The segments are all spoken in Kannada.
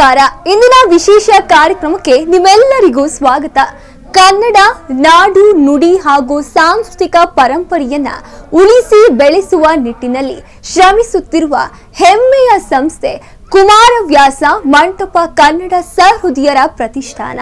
ನಮಸ್ಕಾರ. ಇಂದಿನ ವಿಶೇಷ ಕಾರ್ಯಕ್ರಮಕ್ಕೆ ನಿಮ್ಮೆಲ್ಲರಿಗೂ ಸ್ವಾಗತ. ಕನ್ನಡ ನಾಡು ನುಡಿ ಹಾಗೂ ಸಾಂಸ್ಕೃತಿಕ ಪರಂಪರೆಯನ್ನ ಉಳಿಸಿ ಬೆಳೆಸುವ ನಿಟ್ಟಿನಲ್ಲಿ ಶ್ರಮಿಸುತ್ತಿರುವ ಹೆಮ್ಮೆಯ ಸಂಸ್ಥೆ ಕುಮಾರವ್ಯಾಸ ಮಂಟಪ ಕನ್ನಡ ಸಹೃದಯರ ಪ್ರತಿಷ್ಠಾನ.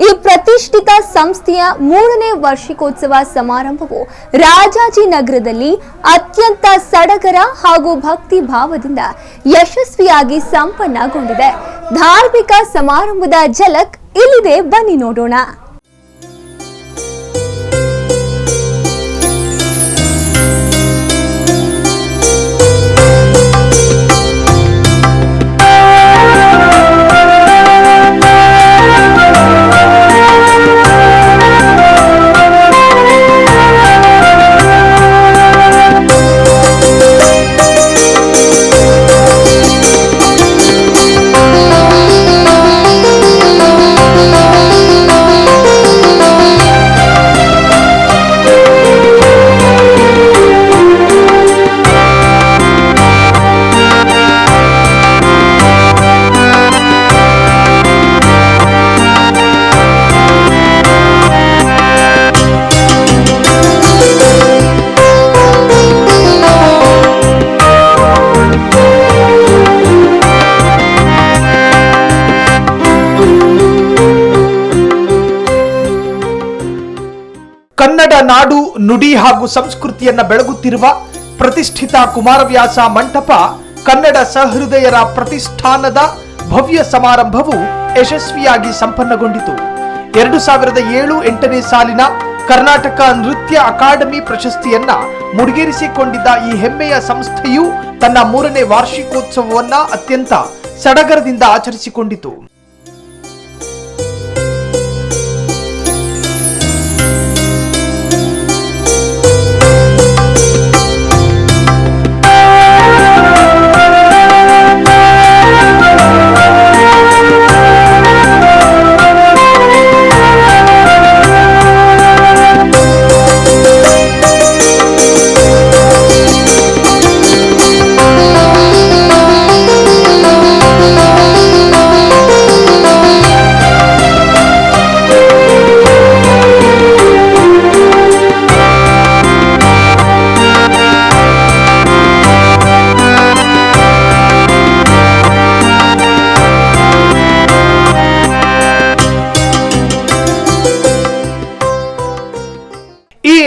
ಈ ಪ್ರತಿಷ್ಠಿತ ಸಂಸ್ಥೆಯ 3ನೇ ವಾರ್ಷಿಕೋತ್ಸವ ಸಮಾರಂಭವು ರಾಜಾಜಿನಗರದಲ್ಲಿ ಅತ್ಯಂತ ಸಡಗರ ಹಾಗೂ ಭಕ್ತಿ ಭಾವದಿಂದ ಯಶಸ್ವಿಯಾಗಿ ಸಂಪನ್ನಗೊಂಡಿದೆ. ಧಾರ್ಮಿಕ ಸಮಾರಂಭದ ಝಲಕ್ ಇಲ್ಲಿದೆ, ಬನ್ನಿ ನೋಡೋಣ. ಕನ್ನಡ ನಾಡು ನುಡಿ ಹಾಗೂ ಸಂಸ್ಕೃತಿಯನ್ನ ಬೆಳಗುತ್ತಿರುವ ಪ್ರತಿಷ್ಠಿತ ಕುಮಾರವ್ಯಾಸ ಮಂಟಪ ಕನ್ನಡ ಸಹೃದಯರ ಪ್ರತಿಷ್ಠಾನದ ಭವ್ಯ ಸಮಾರಂಭವು ಯಶಸ್ವಿಯಾಗಿ ಸಂಪನ್ನಗೊಂಡಿತು. 2007-8ನೇ ಸಾಲಿನ ಕರ್ನಾಟಕ ನೃತ್ಯ ಅಕಾಡೆಮಿ ಪ್ರಶಸ್ತಿಯನ್ನ ಮುಡಿಗೇರಿಸಿಕೊಂಡಿದ್ದ ಈ ಹೆಮ್ಮೆಯ ಸಂಸ್ಥೆಯು ತನ್ನ 3ನೇ ವಾರ್ಷಿಕೋತ್ಸವವನ್ನ ಅತ್ಯಂತ ಸಡಗರದಿಂದ ಆಚರಿಸಿಕೊಂಡಿತು.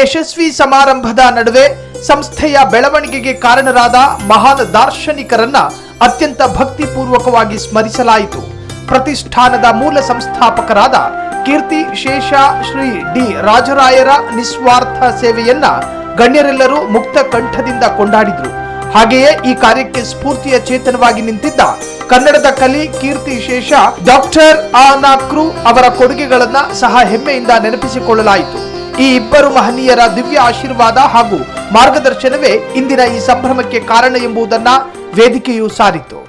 ಯಶಸ್ವಿ ಸಮಾರಂಭದ ನಡುವೆ ಸಂಸ್ಥೆಯ ಬೆಳವಣಿಗೆಗೆ ಕಾರಣರಾದ ಮಹಾನ್ ದಾರ್ಶನಿಕರನ್ನ ಅತ್ಯಂತ ಭಕ್ತಿಪೂರ್ವಕವಾಗಿ ಸ್ಮರಿಸಲಾಯಿತು. ಪ್ರತಿಷ್ಠಾನದ ಮೂಲ ಸಂಸ್ಥಾಪಕರಾದ ಕೀರ್ತಿ ಶೇಷ ಶ್ರೀ ಡಿ ರಾಜರಾಯರ ನಿಸ್ವಾರ್ಥ ಸೇವೆಯನ್ನ ಗಣ್ಯರೆಲ್ಲರೂ ಮುಕ್ತ ಕಂಠದಿಂದ ಕೊಂಡಾಡಿದ್ರು. ಹಾಗೆಯೇ ಈ ಕಾರ್ಯಕ್ಕೆ ಸ್ಫೂರ್ತಿಯ ಚೇತನವಾಗಿ ನಿಂತಿದ್ದ ಕನ್ನಡದ ಕಲಿ ಕೀರ್ತಿ ಶೇಷ ಡಾಕ್ಟರ್ ಆನಾಕ್ರು ಅವರ ಕೊಡುಗೆಗಳನ್ನ ಸಹ ಹೆಮ್ಮೆಯಿಂದ ನೆನಪಿಸಿಕೊಳ್ಳಲಾಯಿತು. ಈ ಇಬ್ಬರು ಮಹನೀಯರ ದಿವ್ಯ ಆಶೀರ್ವಾದ ಹಾಗೂ ಮಾರ್ಗದರ್ಶನವೇ ಇಂದಿನ ಈ ಸಂಭ್ರಮಕ್ಕೆ ಕಾರಣ ಎಂಬುದನ್ನ ವೇದಿಕೆಯು ಸಾರಿತು.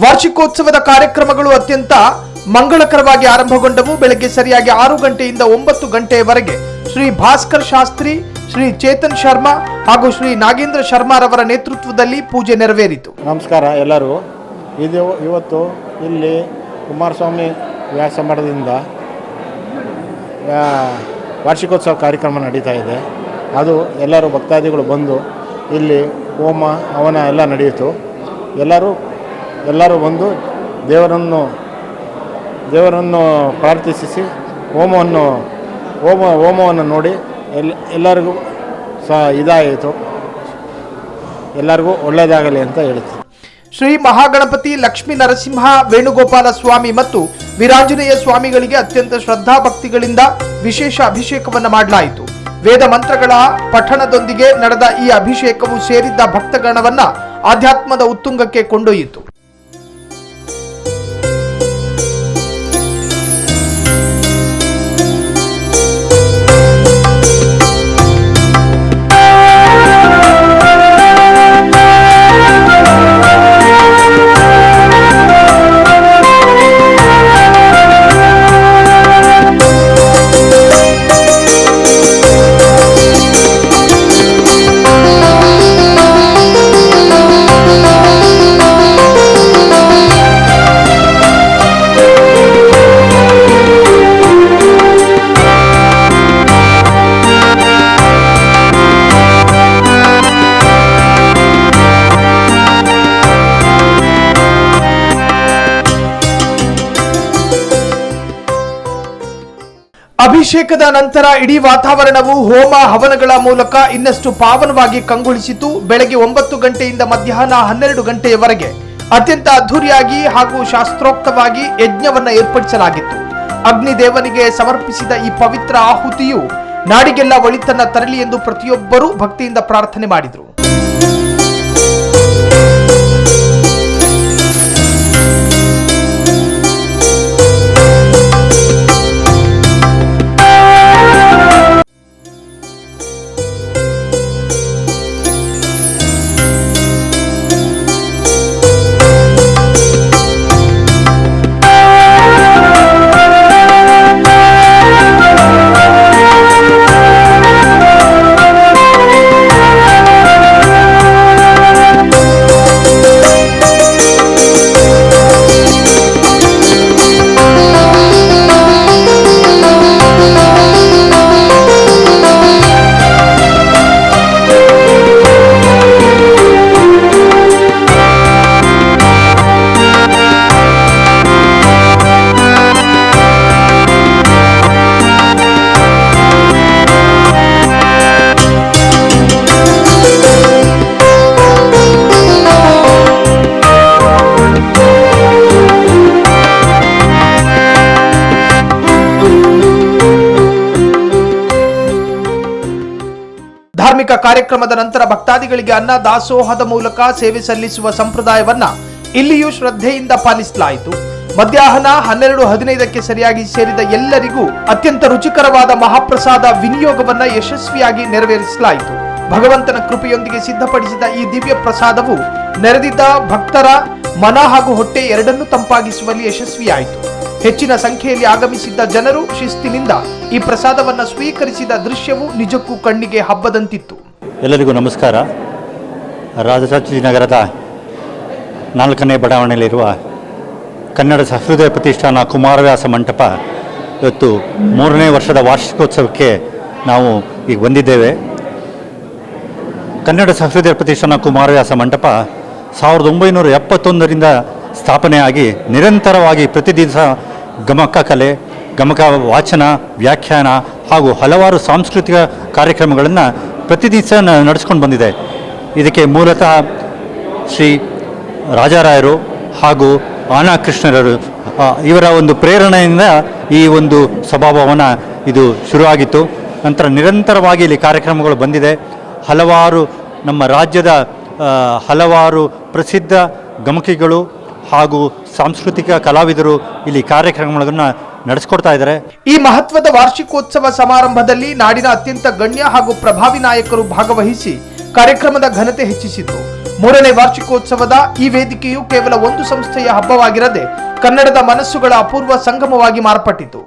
ವಾರ್ಷಿಕೋತ್ಸವದ ಕಾರ್ಯಕ್ರಮಗಳು ಅತ್ಯಂತ ಮಂಗಳಕರವಾಗಿ ಆರಂಭಗೊಂಡವು. ಬೆಳಗ್ಗೆ ಸರಿಯಾಗಿ 6 ಗಂಟೆಯಿಂದ 9 ಗಂಟೆಯವರೆಗೆ ಶ್ರೀ ಭಾಸ್ಕರ್ ಶಾಸ್ತ್ರಿ, ಶ್ರೀ ಚೇತನ್ ಶರ್ಮಾ ಹಾಗೂ ಶ್ರೀ ನಾಗೇಂದ್ರ ಶರ್ಮಾರವರ ನೇತೃತ್ವದಲ್ಲಿ ಪೂಜೆ ನೆರವೇರಿತು. ನಮಸ್ಕಾರ ಎಲ್ಲರಿಗೂ. ಇವತ್ತು ಇಲ್ಲಿ ಕುಮಾರಸ್ವಾಮಿ ವ್ಯಾಸ ಮಠದಿಂದ ವಾರ್ಷಿಕೋತ್ಸವ ಕಾರ್ಯಕ್ರಮ ನಡೀತಾ ಇದೆ. ಅದು ಎಲ್ಲರೂ ಭಕ್ತಾದಿಗಳು ಬಂದು ಇಲ್ಲಿ ಹೋಮ ಹವನ ಎಲ್ಲ ನಡೆಯಿತು. ಎಲ್ಲರೂ ಬಂದು ದೇವರನ್ನು ಪ್ರಾರ್ಥಿಸಿ ಹೋಮವನ್ನು ನೋಡಿ ಎಲ್ಲರಿಗೂ ಇದಾಯಿತು. ಎಲ್ಲರಿಗೂ ಒಳ್ಳೆಯದಾಗಲಿ ಅಂತ ಹೇಳುತ್ತೆ. ಶ್ರೀ ಮಹಾಗಣಪತಿ ಲಕ್ಷ್ಮೀ ನರಸಿಂಹ ವೇಣುಗೋಪಾಲ ಸ್ವಾಮಿ ಮತ್ತು ವೀರಾಂಜನೇಯ ಸ್ವಾಮಿಗಳಿಗೆ ಅತ್ಯಂತ ಶ್ರದ್ಧಾಭಕ್ತಿಗಳಿಂದ ವಿಶೇಷ ಅಭಿಷೇಕವನ್ನು ಮಾಡಲಾಯಿತು. ವೇದ ಮಂತ್ರಗಳ ಪಠಣದೊಂದಿಗೆ ನಡೆದ ಈ ಅಭಿಷೇಕವು ಸೇರಿದ್ದ ಭಕ್ತಗಣವನ್ನ ಆಧ್ಯಾತ್ಮದ ಉತ್ತುಂಗಕ್ಕೆ ಕೊಂಡೊಯ್ಯಿತು. ಅಭಿಷೇಕದ ನಂತರ ಇಡೀ ವಾತಾವರಣವು ಹೋಮ ಹವನಗಳ ಮೂಲಕ ಇನ್ನಷ್ಟು ಪಾವನವಾಗಿ ಕಂಗೊಳಿಸಿತು. ಬೆಳಗ್ಗೆ 9 ಗಂಟೆಯಿಂದ ಮಧ್ಯಾಹ್ನ 12 ಗಂಟೆಯವರೆಗೆ ಅತ್ಯಂತ ಅದ್ಧೂರಿಯಾಗಿ ಹಾಗೂ ಶಾಸ್ತ್ರೋಕ್ತವಾಗಿ ಯಜ್ಞವನ್ನ ಏರ್ಪಡಿಸಲಾಗಿತ್ತು. ಅಗ್ನಿದೇವನಿಗೆ ಸಮರ್ಪಿಸಿದ ಈ ಪವಿತ್ರ ಆಹುತಿಯು ನಾಡಿಗೆಲ್ಲ ಒಳಿತನ್ನ ತರಲಿ ಎಂದು ಪ್ರತಿಯೊಬ್ಬರೂ ಭಕ್ತಿಯಿಂದ ಪ್ರಾರ್ಥನೆ ಮಾಡಿದರು. ಧಾರ್ಮಿಕ ಕಾರ್ಯಕ್ರಮದ ನಂತರ ಭಕ್ತಾದಿಗಳಿಗೆ ಅನ್ನ ದಾಸೋಹದ ಮೂಲಕ ಸೇವೆ ಸಲ್ಲಿಸುವ ಸಂಪ್ರದಾಯವನ್ನ ಇಲ್ಲಿಯೂ ಶ್ರದ್ಧೆಯಿಂದ ಪಾಲಿಸಲಾಯಿತು. ಮಧ್ಯಾಹ್ನ 12:15ಕ್ಕೆ ಸರಿಯಾಗಿ ಸೇರಿದ ಎಲ್ಲರಿಗೂ ಅತ್ಯಂತ ರುಚಿಕರವಾದ ಮಹಾಪ್ರಸಾದ ವಿನಿಯೋಗವನ್ನ ಯಶಸ್ವಿಯಾಗಿ ನೆರವೇರಿಸಲಾಯಿತು. ಭಗವಂತನ ಕೃಪೆಯೊಂದಿಗೆ ಸಿದ್ಧಪಡಿಸಿದ ಈ ದಿವ್ಯ ಪ್ರಸಾದವು ನೆರೆದಿದ್ದ ಭಕ್ತರ ಮನ ಹಾಗೂ ಹೊಟ್ಟೆ ಎರಡನ್ನೂ ತಂಪಾಗಿಸುವಲ್ಲಿ ಯಶಸ್ವಿಯಾಯಿತು. ಹೆಚ್ಚಿನ ಸಂಖ್ಯೆಯಲ್ಲಿ ಆಗಮಿಸಿದ್ದ ಜನರು ಶಿಸ್ತಿನಿಂದ ಈ ಪ್ರಸಾದವನ್ನು ಸ್ವೀಕರಿಸಿದ ದೃಶ್ಯವು ನಿಜಕ್ಕೂ ಕಣ್ಣಿಗೆ ಹಬ್ಬದಂತಿತ್ತು. ಎಲ್ಲರಿಗೂ ನಮಸ್ಕಾರ. ರಾಜರಾಜನಗರದ 4ನೇ ಬಡಾವಣೆಯಲ್ಲಿರುವ ಕನ್ನಡ ಸಹೃದಯ ಪ್ರತಿಷ್ಠಾನ ಕುಮಾರವ್ಯಾಸ ಮಂಟಪ ಇವತ್ತು 3ನೇ ವರ್ಷದ ವಾರ್ಷಿಕೋತ್ಸವಕ್ಕೆ ನಾವು ಈಗ ಬಂದಿದ್ದೇವೆ. ಕನ್ನಡ ಸಹೃದಯ ಪ್ರತಿಷ್ಠಾನ ಕುಮಾರವ್ಯಾಸ ಮಂಟಪ 1971ರಿಂದ ಸ್ಥಾಪನೆಯಾಗಿ ನಿರಂತರವಾಗಿ ಪ್ರತಿ ದಿವಸ ಗಮಕ ಕಲೆ, ಗಮಕ ವಾಚನ, ವ್ಯಾಖ್ಯಾನ ಹಾಗೂ ಹಲವಾರು ಸಾಂಸ್ಕೃತಿಕ ಕಾರ್ಯಕ್ರಮಗಳನ್ನು ಪ್ರತಿ ದಿವಸ ನಡೆಸ್ಕೊಂಡು ಬಂದಿದೆ. ಇದಕ್ಕೆ ಮೂಲತಃ ಶ್ರೀ ರಾಜಾರಾಯರು ಹಾಗೂ ಆನಾ ಕೃಷ್ಣರರು ಇವರ ಒಂದು ಪ್ರೇರಣೆಯಿಂದ ಈ ಒಂದು ಸಭಾಭವನ ಇದು ಶುರುವಾಗಿತ್ತು. ನಂತರ ನಿರಂತರವಾಗಿ ಇಲ್ಲಿ ಕಾರ್ಯಕ್ರಮಗಳು ಬಂದಿದೆ. ಹಲವಾರು ನಮ್ಮ ರಾಜ್ಯದ ಹಲವಾರು ಪ್ರಸಿದ್ಧ ಗಮಕಿಗಳು ಹಾಗೂ ಸಾಂಸ್ಕೃತಿಕ ಕಲಾವಿದರು ಇಲ್ಲಿ ಕಾರ್ಯಕ್ರಮಗಳನ್ನು ನಡೆಸಿಕೊಡ್ತಾ ಇದ್ದಾರೆ. ಈ ಮಹತ್ವದ ವಾರ್ಷಿಕೋತ್ಸವ ಸಮಾರಂಭದಲ್ಲಿ ನಾಡಿನ ಅತ್ಯಂತ ಗಣ್ಯ ಹಾಗೂ ಪ್ರಭಾವಿ ನಾಯಕರು ಭಾಗವಹಿಸಿ ಕಾರ್ಯಕ್ರಮದ ಘನತೆ ಹೆಚ್ಚಿಸಿತು. 3ನೇ ವಾರ್ಷಿಕೋತ್ಸವದ ಈ ವೇದಿಕೆಯು ಕೇವಲ ಒಂದು ಸಂಸ್ಥೆಯ ಹಬ್ಬವಾಗಿರದೆ ಕನ್ನಡದ ಮನಸ್ಸುಗಳ ಅಪೂರ್ವ ಸಂಗಮವಾಗಿ ಮಾರ್ಪಟ್ಟಿತು.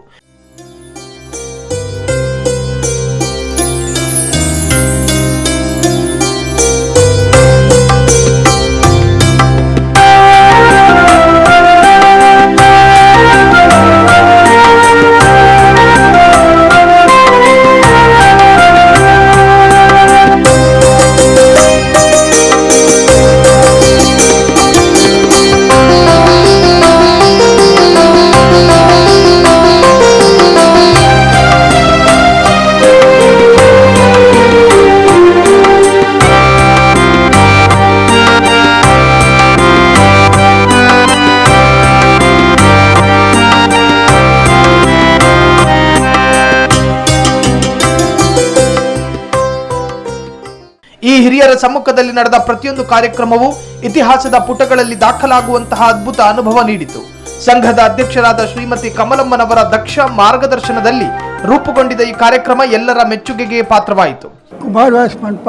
ಶಿವಮೊಗ್ಗದಲ್ಲಿ ನಡೆದ ಪ್ರತಿಯೊಂದು ಕಾರ್ಯಕ್ರಮವೂ ಇತಿಹಾಸದ ಪುಟಗಳಲ್ಲಿ ದಾಖಲಾಗುವಂತಹ ಅದ್ಭುತ ಅನುಭವ ನೀಡಿತು. ಸಂಘದ ಅಧ್ಯಕ್ಷರಾದ ಶ್ರೀಮತಿ ಕಮಲಮ್ಮನವರ ದಕ್ಷ ಮಾರ್ಗದರ್ಶನದಲ್ಲಿ ರೂಪುಗೊಂಡಿದ್ದ ಈ ಕಾರ್ಯಕ್ರಮ ಎಲ್ಲರ ಮೆಚ್ಚುಗೆಗೆ ಪಾತ್ರವಾಯಿತು. ಕುಮಾರವ್ಯಾಸ ಮಂಟಪ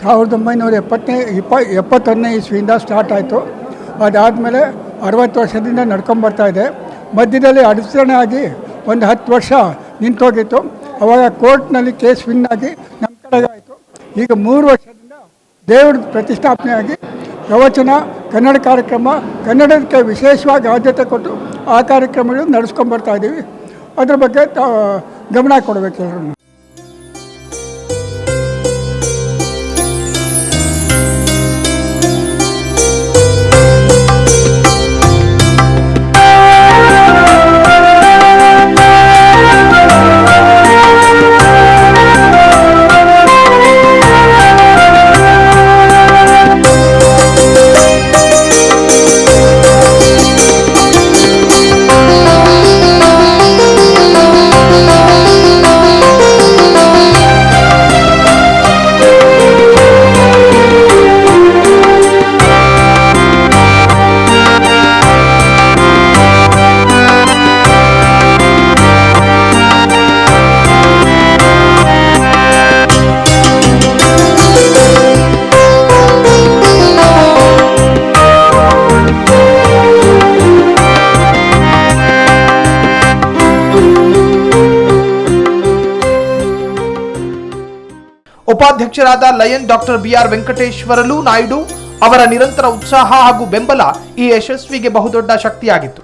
1971ನೇ ಇಸ್ವಿಯಿಂದ ಸ್ಟಾರ್ಟ್ ಆಯಿತು. ಅದಾದಮೇಲೆ 60 ವರ್ಷದಿಂದ ನಡ್ಕೊಂಬರ್ತಾ ಇದೆ. ಮಧ್ಯದಲ್ಲಿ ಅಡಚಣೆ ಆಗಿ ಒಂದು 10 ವರ್ಷ ನಿಂತೋಗಿತ್ತು. ಅವಾಗ ಕೋರ್ಟ್ನಲ್ಲಿ ಕೇಸ್ ವಿನ್ ಆಗಿ ನಮ್ಮ ಕಡೆಗೆ ಆಯಿತು. ಈಗ 3 ವರ್ಷದಿಂದ ದೇವ್ರ ಪ್ರತಿಷ್ಠಾಪನೆಯಾಗಿ ಪ್ರವಚನ, ಕನ್ನಡ ಕಾರ್ಯಕ್ರಮ, ಕನ್ನಡಕ್ಕೆ ವಿಶೇಷವಾಗಿ ಆದ್ಯತೆ ಕೊಟ್ಟು ಆ ಕಾರ್ಯಕ್ರಮಗಳು ನಡೆಸ್ಕೊಂಬರ್ತಾ ಇದ್ದೀವಿ. ಅದ್ರ ಬಗ್ಗೆ ಗಮನ ಕೊಡಬೇಕು ಎಲ್ಲರೂ. ಉಪಾಧ್ಯಕ್ಷರಾದ lion doctor BR Venkateswarlu Naidu ಅವರ ನಿರಂತರ ಉತ್ಸಾಹ ಹಾಗೂ ಬೆಂಬಲ ಈ ಯಶಸ್ವಿಗೆ ಬಹುದೊಡ್ಡ ಶಕ್ತಿಯಾಗಿತ್ತು.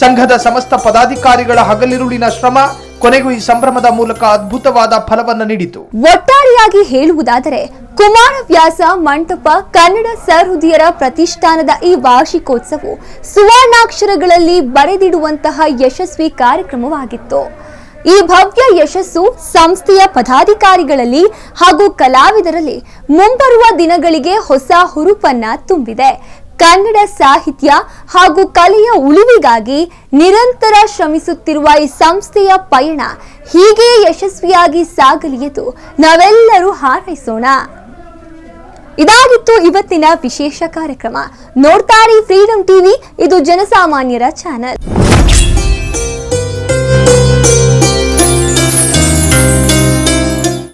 ಸಂಘದ ಸಮಸ್ತ ಪದಾಧಿಕಾರಿಗಳ ಹಗಲಿರುಳಿನ ಶ್ರಮ ಕೊನೆಗೂ ಈ ಸಂಭ್ರಮದ ಮೂಲಕ ಅದ್ಭುತವಾದ ಫಲವನ್ನು ನೀಡಿತು. ಒಟ್ಟಾರೆಯಾಗಿ ಹೇಳುವುದಾದರೆ ಕುಮಾರವ್ಯಾಸ ಮಂಟಪ ಕನ್ನಡ ಸಹೃದಯರ ಪ್ರತಿಷ್ಠಾನದ ಈ ವಾರ್ಷಿಕೋತ್ಸವ ಸುವರ್ಣಾಕ್ಷರಗಳಲ್ಲಿ ಬರೆದಿಡುವಂತಹ ಯಶಸ್ವಿ ಕಾರ್ಯಕ್ರಮವಾಗಿತ್ತು. ಈ ಭವ್ಯ ಯಶಸ್ಸು ಸಂಸ್ಥೆಯ ಪದಾಧಿಕಾರಿಗಳಲ್ಲಿ ಹಾಗೂ ಕಲಾವಿದರಲ್ಲಿ ಮುಂಬರುವ ದಿನಗಳಿಗೆ ಹೊಸ ಹುರುಪನ್ನ ತುಂಬಿದೆ. ಕನ್ನಡ ಸಾಹಿತ್ಯ ಹಾಗೂ ಕಲೆಯ ಉಳಿವಿಗಾಗಿ ನಿರಂತರ ಶ್ರಮಿಸುತ್ತಿರುವ ಈ ಸಂಸ್ಥೆಯ ಪಯಣ ಹೀಗೆ ಯಶಸ್ವಿಯಾಗಿ ಸಾಗಲಿ ಎಂದು ನಾವೆಲ್ಲರೂ ಹಾರೈಸೋಣ. ಇದಾಗಿತ್ತು ಇವತ್ತಿನ ವಿಶೇಷ ಕಾರ್ಯಕ್ರಮ. ನೋಡ್ತಾ ಇರಿ ಫ್ರೀಡಂ ಟಿವಿ, ಇದು ಜನಸಾಮಾನ್ಯರ ಚಾನೆಲ್.